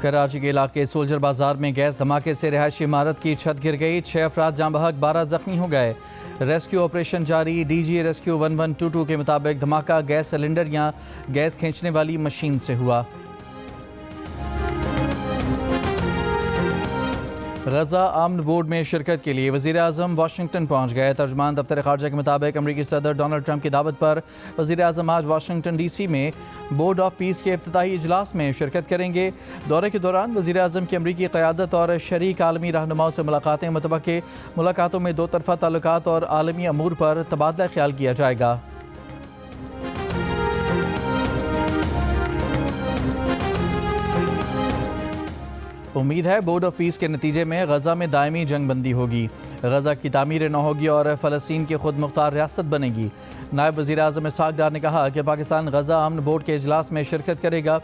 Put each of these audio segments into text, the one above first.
कराची के इलाके सोल्जर बाजार में गैस धमाके से रिहायशी इमारत की छत गिर गई। 6 अफराद जाँ बहक, 12 जख्मी हो गए। रेस्क्यू ऑपरेशन जारी। डीजी रेस्क्यू 1122 के मुताबिक धमाका गैस सिलेंडर या गैस खींचने वाली मशीन से हुआ। गजा आमन बोर्ड में शिरकत के लिए वज़ीर आज़म वाशिंगटन पहुँच गए। तर्जमान दफ्तर ख़ारजा के मुताबिक अमरीकी सदर डोनाल्ड ट्रंप की दावत पर वज़ीर आज़म आज वाशिंगटन DC में बोर्ड ऑफ पीस के इफ्तिताही इजलास में शिरकत करेंगे। दौरे के दौरान वज़ीर आज़म की अमरीकी क़यादत और शरीक आलमी रहनुमाओं से मुलाकातें मुतवक्के। मुलाकातों में दो तरफ़ा ताल्लुकात और आलमी अमूर पर तबादला ख्याल किया जाएगा। उम्मीद है बोर्ड ऑफ पीस के नतीजे में गजा में दायमी जंग बंदी होगी, गजा की तामीर न होगी और फ़लस्तीन की खुद मुख्तार रियासत बनेगी। नायब वज़ीर आज़म इसहाक़ डार ने कहा कि पाकिस्तान गजा अमन बोर्ड के इजलास में शिरकत करेगा।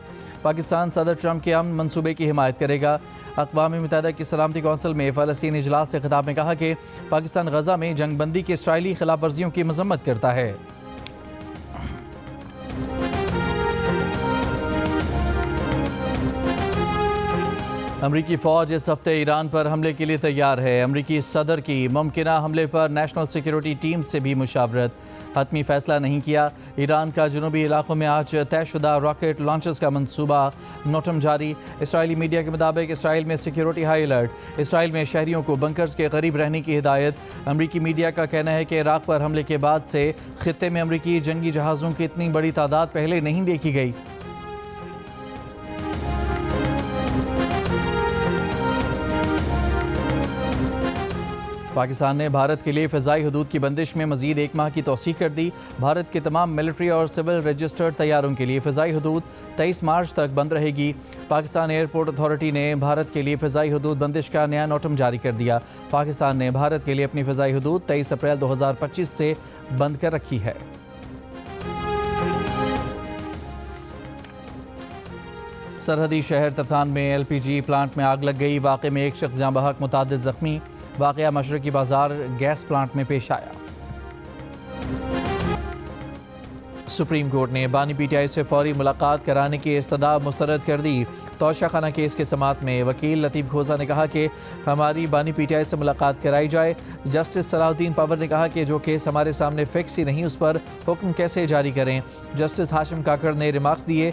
पाकिस्तान सदर ट्रंप के अमन मनसूबे की हिमायत करेगा। अक़वाम मुत्तहिदा की सलामती कौंसिल में फ़लस्तीन इजलास से खिताब में कहा कि पाकिस्तान गजा में जंग बंदी की इसराइली खिलाफ वर्जियों की मज़म्मत करता है। अमरीकी फ़ौज इस हफ्ते ईरान पर हमले के लिए तैयार है। अमरीकी सदर की मुमकिना हमले पर नेशनल सिक्योरिटी टीम से भी मुशावरत। हतमी फ़ैसला नहीं किया। ईरान का जनूबी इलाकों में आज तयशुदा रॉकेट लॉन्चर्स का मंसूबा नोटम जारी। इसराइली मीडिया के मुताबिक इसराइल में सिक्योरिटी हाई अलर्ट। इसराइल में शहरियों को बंकर्स के करीब रहने की हिदायत। अमरीकी मीडिया का कहना है कि इराक़ पर हमले के बाद से ख़ित्ते में अमरीकी जंगी जहाज़ों की इतनी बड़ी तादाद पहले नहीं देखी गई। पाकिस्तान ने भारत के लिए फ़िज़ाई हदूद की बंदिश में मज़ीद 1 माह की तौसीक़ कर दी। भारत के तमाम मिलिट्री और सिविल रजिस्टर्ड तैयारों के लिए फ़िज़ाई हदूद 23 मार्च तक बंद रहेगी। पाकिस्तान एयरपोर्ट अथॉरिटी ने भारत के लिए फ़िज़ाई हदूद बंदिश का नया नोटम जारी कर दिया। पाकिस्तान ने भारत के लिए अपनी फ़िज़ाई हदूद 23 अप्रैल 2025 से बंद कर रखी है। सरहदी शहर तफान में LPG प्लांट में आग लग गई। वाक़े में 1 शख्स जाँ बहक, मुतादिद ज़ख्मी। वाक़या मशरक़ी बाज़ार गैस प्लांट में पेश आया। सुप्रीम कोर्ट ने बानी PTI से फौरी मुलाकात कराने की इस्तदा मुस्तरद कर दी। तौशाखाना केस के समात में वकील लतीफ़ खोसा ने कहा कि हमारी बानी PTI से मुलाकात कराई जाए। जस्टिस सलाहुद्दीन पवर ने कहा कि जो केस हमारे सामने फिक्स ही नहीं, उस पर हुक्म कैसे जारी करें। जस्टिस हाशिम काकड़ ने रिमार्क्स दिए,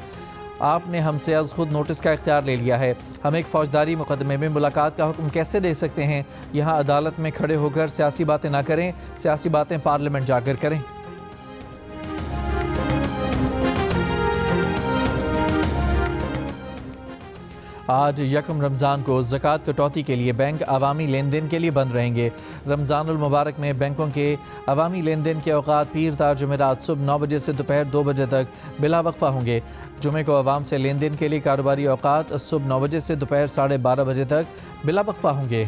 आपने हमसे आज खुद नोटिस का इख्तियार ले लिया है, हम एक फौजदारी मुकदमे में मुलाकात का हुक्म कैसे दे सकते हैं। यहाँ अदालत में खड़े होकर सियासी बातें ना करें, सियासी बातें पार्लियामेंट जाकर करें। आज यकम रमज़ान को ज़कात कटौती के लिए बैंक अवामी लेन देन के लिए बंद रहेंगे। रमज़ानुल मुबारक में बैंकों के अवामी लेन देन के औकात पीर ता जुमेरात सुबह 9 बजे से दोपहर 2 बजे तक बिला वक्फ़ा होंगे। जुमे को अवाम से लेन देन के लिए कारोबारी औकात सुबह 9 बजे से दोपहर 12:30 बजे तक बिला वक्फ़ा होंगे।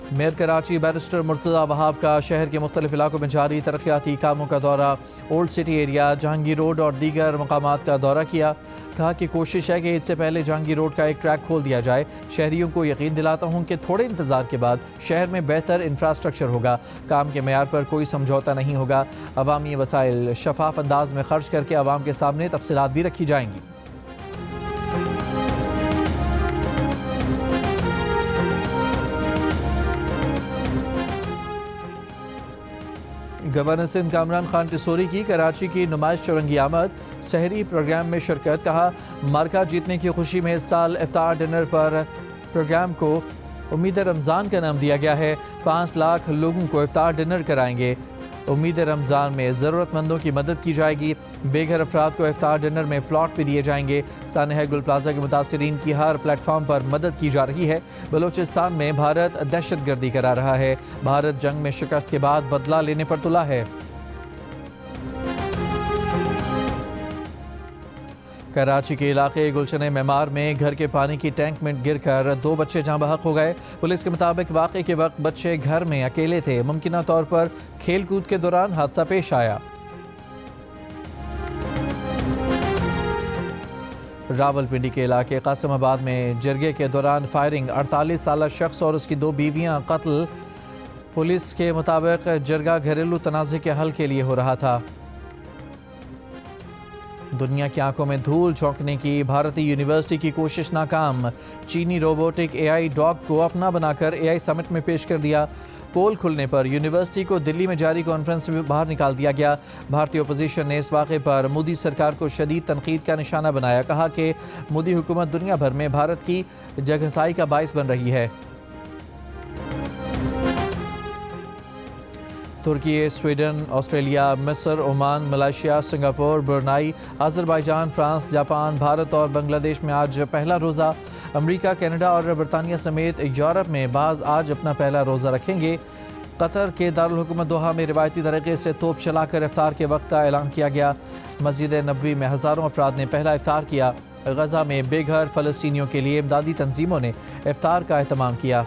मेयर कराची बैरिस्टर मुर्तज़ा वहाब का शहर के मुख्तलिफ इलाकों में जारी तरक्याती कामों का दौरा। Old city area, Jahangir road और दीगर मकामात का दौरा किया। कहा कि कोशिश है कि इससे पहले जहांगीर रोड का एक ट्रैक खोल दिया जाए। शहरियों को यकीन दिलाता हूँ कि थोड़े इंतज़ार के बाद शहर में बेहतर इंफ्रास्ट्रक्चर होगा। काम के मेयार पर कोई समझौता नहीं होगा। अवामी वसाइल शफाफ अंदाज में खर्च करके आवाम के सामने तफसीलात भी रखी जाएंगी। गवर्नर सिंध कामरान खान टिसोरी की कराची की नुमाइश चौरंगी आमद। शहरी प्रोग्राम में शिरकत। कहा, मार्का जीतने की खुशी में इस साल इफ्तार डिनर पर प्रोग्राम को उम्मीद रमज़ान का नाम दिया गया है। 5 लाख लोगों को इफ्तार डिनर कराएंगे। उम्मीद रमज़ान में ज़रूरतमंदों की मदद की जाएगी। बेघर अफराद को इफ्तार डिनर में प्लॉट भी दिए जाएंगे। सानहा गुल प्लाजा के मुतासिरीन की हर प्लेटफॉर्म पर मदद की जा रही है। बलूचिस्तान में भारत दहशतगर्दी करा रहा है। भारत जंग में शिकस्त के बाद बदला लेने पर तुला है। कराची के इलाके गुलशन मेमार में घर के पानी की टैंक में गिरकर 2 बच्चे जाँ बहक हो गए। पुलिस के मुताबिक वाक़े के वक्त बच्चे घर में अकेले थे। मुमकिना तौर पर खेल कूद के दौरान हादसा पेश आया। रावलपिंडी के इलाके कासिमाबाद में जरगे के दौरान फायरिंग। 48 साल शख्स और उसकी 2 बीवियां कत्ल। पुलिस के मुताबिक जरगा घरेलू तनाज़े के हल के लिए हो रहा था। दुनिया की आंखों में धूल झोंकने की भारतीय यूनिवर्सिटी की कोशिश नाकाम। चीनी रोबोटिक एआई डॉग को अपना बनाकर एआई समिट में पेश कर दिया। पोल खुलने पर यूनिवर्सिटी को दिल्ली में जारी कॉन्फ्रेंस में बाहर निकाल दिया गया। भारतीय ओपोजिशन ने इस वाक़े पर मोदी सरकार को शदीद तनकीद का निशाना बनाया। कहा कि मोदी हुकूमत दुनिया भर में भारत की जगहसाई का बाइस बन रही है। तुर्की, स्वीडन, ऑस्ट्रेलिया, मिस्र, Oman, Malaysia, Singapore, Brunei, Azerbaijan, France, Japan, Bharat और बांग्लादेश में आज पहला रोज़ा। अमेरिका, कनाडा और बरतानिया समेत यूरोप में बाज़ आज अपना पहला रोज़ा रखेंगे। कतर के दारुल हुकूमत दोहा में रिवायती तरीके से तोप चलाकर इफ्तार के वक्त का ऐलान किया गया। मस्जिद नबवी में हज़ारों अफराद ने पहला इफ्तार किया। गज़ा में बेघर फ़लस्तीनियों के लिए इमदादी तंजीमों ने इफ्तार का एहतमाम किया।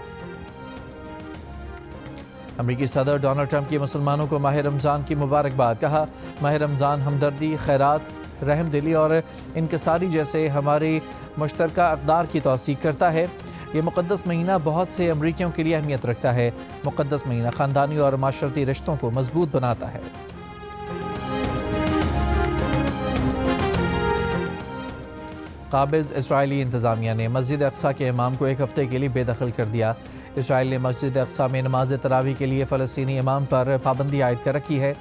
अमेरिकी सदर डोनाल्ड ट्रंप की मुसलमानों को माह रमज़ान की मुबारकबाद। कहा, माह रमज़ान हमदर्दी, खैरात, रहमदिली और इनकसारी जैसे हमारी मुश्तरका अक़दार की तौसीक़ करता है। ये मुक़द्दस महीना बहुत से अमरीकियों के लिए अहमियत रखता है। मुक़द्दस महीना ख़ानदानी और माशरती रिश्तों को मजबूत बनाता है। काबिज़ इसराइली इंतज़ामिया ने मस्जिद अक्सा के इमाम को एक हफ़्ते के लिए बेदखल कर दिया। इसराइल ने मस्जिद अक्सा में नमाज तरावी के लिए फ़लस्तीनी इमाम पर पाबंदी आयद कर रखी है।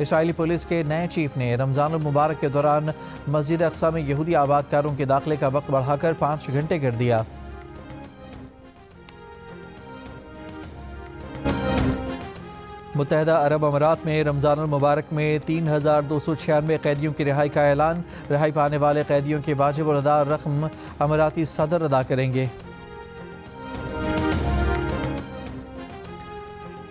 इसराइली पुलिस के नए चीफ ने रमज़ान मुबारक के दौरान मस्जिद अक्सा में यहूदी आबादकारों के दाखिले का वक्त बढ़ाकर 5 घंटे कर दिया। मुत्तहदा अरब अमारात में रमज़ान मुबारक में 3296 कैदियों की रिहाई का ऐलान। रिहाई पाने वाले कैदियों के वाजिब अदा रकम अमाराती सदर अदा करेंगे।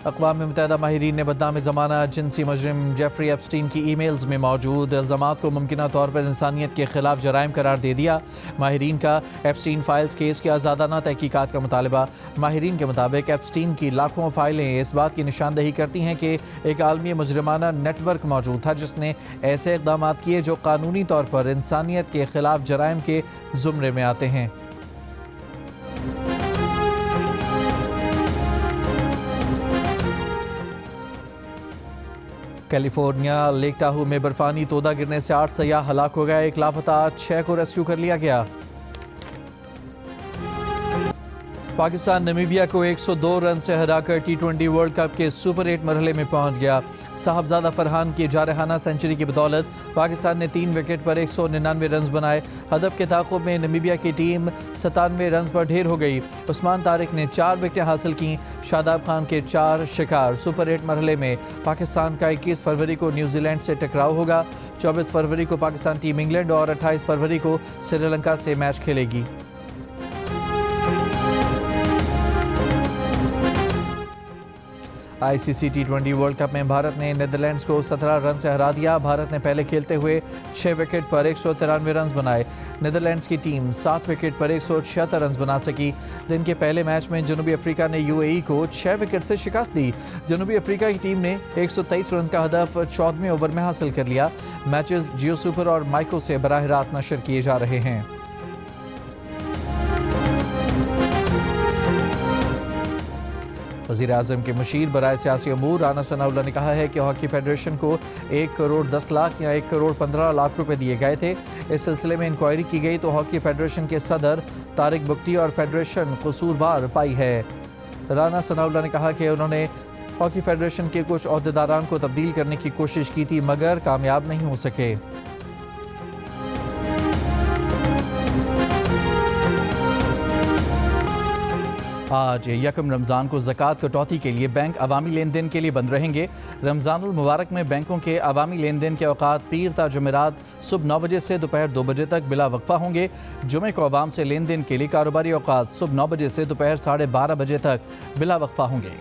अक़वाम मुत्तहदा माहिरीन ने बदनाम ज़माना जिनसी मुजरिम जेफरी एप्स्टीन की ईमेल्स में मौजूद इल्ज़ामात को मुमकिना तौर पर इंसानियत के खिलाफ जराइम करार दे दिया। माहिरीन का एप्स्टीन फाइल्स केस की आज़ादाना तहकीकात का मुतालबा। माहिरीन के मुताबिक एप्स्टीन की लाखों फाइलें इस बात की निशानदही करती हैं कि एक आलमी मुजरिमाना नेटवर्क मौजूद था जिसने ऐसे इक़दाम किए जो कानूनी तौर पर इंसानियत के खिलाफ जराइम के ज़ुमरे में आते हैं। कैलिफोर्निया लेक टाहू में बर्फानी तोदा गिरने से 8 सयाह हलाक हो गए। 1 लापता, 6 को रेस्क्यू कर लिया गया। पाकिस्तान नामीबिया को 102 रन से हराकर T20 वर्ल्ड कप के सुपर 8 मरहले में पहुंच गया। साहबजादा फरहान की जारहाना सेंचुरी की बदौलत पाकिस्तान ने 3 विकेट पर 199 रन बनाए। हदफ के ताक़ुब में नामीबिया की टीम 97 रन पर ढेर हो गई। उस्मान तारिक ने 4 विकेटें हासिल की। शादाब खान के 4 शिकार। सुपर 8 मरहले में पाकिस्तान का 21 फरवरी को न्यूजीलैंड से टकराव होगा। 24 फरवरी को पाकिस्तान टीम इंग्लैंड और 28 फरवरी को श्रीलंका से मैच खेलेगी। ICC T20 वर्ल्ड कप में भारत ने नीदरलैंड्स को 17 रन से हरा दिया। भारत ने पहले खेलते हुए 6 विकेट पर 193 रन बनाए। नीदरलैंड्स की टीम 7 विकेट पर 176 रन बना सकी। दिन के पहले मैच में जनूबी अफ्रीका ने UAE को 6 विकेट से शिकस्त दी। जनूबी अफ्रीका की टीम ने 123 रन का हदफ 14वें ओवर में हासिल कर लिया। मैचेस जियो सुपर और माइको से बराह रास्त नशर किए जा रहे हैं। वज़ीर आज़म के मुशीर बराए सियासी अमूर राना सनाउल्लाह ने कहा है कि हॉकी फेडरेशन को 1 करोड़ 10 लाख या 1 करोड़ 15 लाख रुपए दिए गए थे। इस सिलसिले में इंक्वायरी की गई तो हॉकी फेडरेशन के सदर तारिक बुगटी और फेडरेशन कसूरवार पाई है। राना सनाउल्लाह ने कहा कि उन्होंने हॉकी फेडरेशन के कुछ अहदेदारान को तब्दील करने की कोशिश की थी मगर कामयाब नहीं हो सके। आज यकम रमज़ान को ज़कात कटौती के लिए बैंक अवामी लेन देन के लिए बंद रहेंगे। रमज़ानुल मुबारक में बैंकों के अवामी लेन देन के औकात पीर ता जुमेरात सुबह 9 बजे से दोपहर 2 बजे तक बिला वक्फ़ा होंगे। जुमे को अवाम से लेन देन के लिए कारोबारी औकात सुबह 9 बजे से दोपहर 12:30 बजे तक बिला वक्फ़ा होंगे।